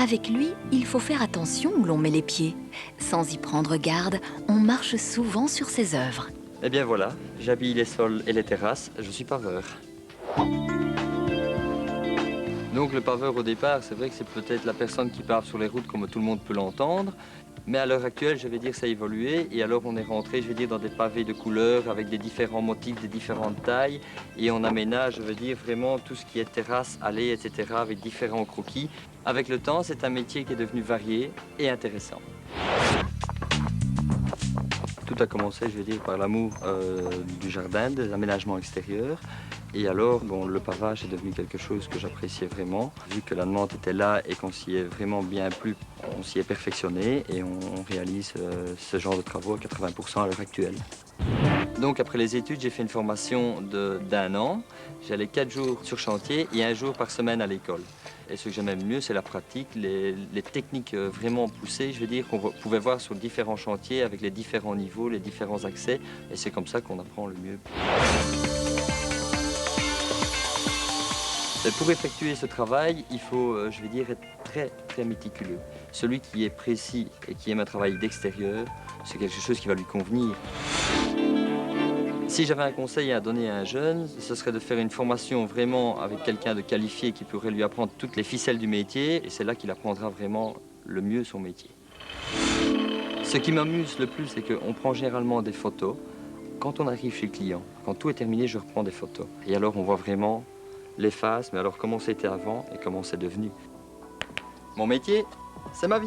Avec lui, il faut faire attention où l'on met les pieds. Sans y prendre garde, on marche souvent sur ses œuvres. Eh bien voilà, j'habille les sols et les terrasses, je suis paveur. Donc le paveur au départ, c'est vrai que c'est peut-être la personne qui pave sur les routes comme tout le monde peut l'entendre. Mais à l'heure actuelle, je vais dire, ça a évolué. Et alors on est rentré, je vais dire, dans des pavés de couleurs avec des différents motifs, des différentes tailles. Et on aménage, je veux dire, vraiment tout ce qui est terrasse, allée, etc. avec différents croquis. Avec le temps, c'est un métier qui est devenu varié et intéressant. Tout a commencé, je vais dire, par l'amour du jardin, des aménagements extérieurs. Et alors, bon, le pavage est devenu quelque chose que j'appréciais vraiment. Vu que la demande était là et qu'on s'y est vraiment bien plu, on s'y est perfectionné et on réalise ce genre de travaux à 80% à l'heure actuelle. Donc après les études, j'ai fait une formation d'1 an. J'allais 4 jours sur chantier et 1 jour par semaine à l'école. Et ce que j'aimais le mieux, c'est la pratique, les techniques vraiment poussées, je veux dire, qu'on pouvait voir sur différents chantiers avec les différents niveaux, les différents accès. Et c'est comme ça qu'on apprend le mieux. Et pour effectuer ce travail, il faut, je vais dire, être très, très méticuleux. Celui qui est précis et qui aime un travail d'extérieur, c'est quelque chose qui va lui convenir. Si j'avais un conseil à donner à un jeune, ce serait de faire une formation vraiment avec quelqu'un de qualifié qui pourrait lui apprendre toutes les ficelles du métier, et c'est là qu'il apprendra vraiment le mieux son métier. Ce qui m'amuse le plus, c'est qu'on prend généralement des photos. Quand on arrive chez le client, quand tout est terminé, je reprends des photos. Et alors on voit vraiment les phases, mais alors comment c'était avant et comment c'est devenu. Mon métier, c'est ma vie.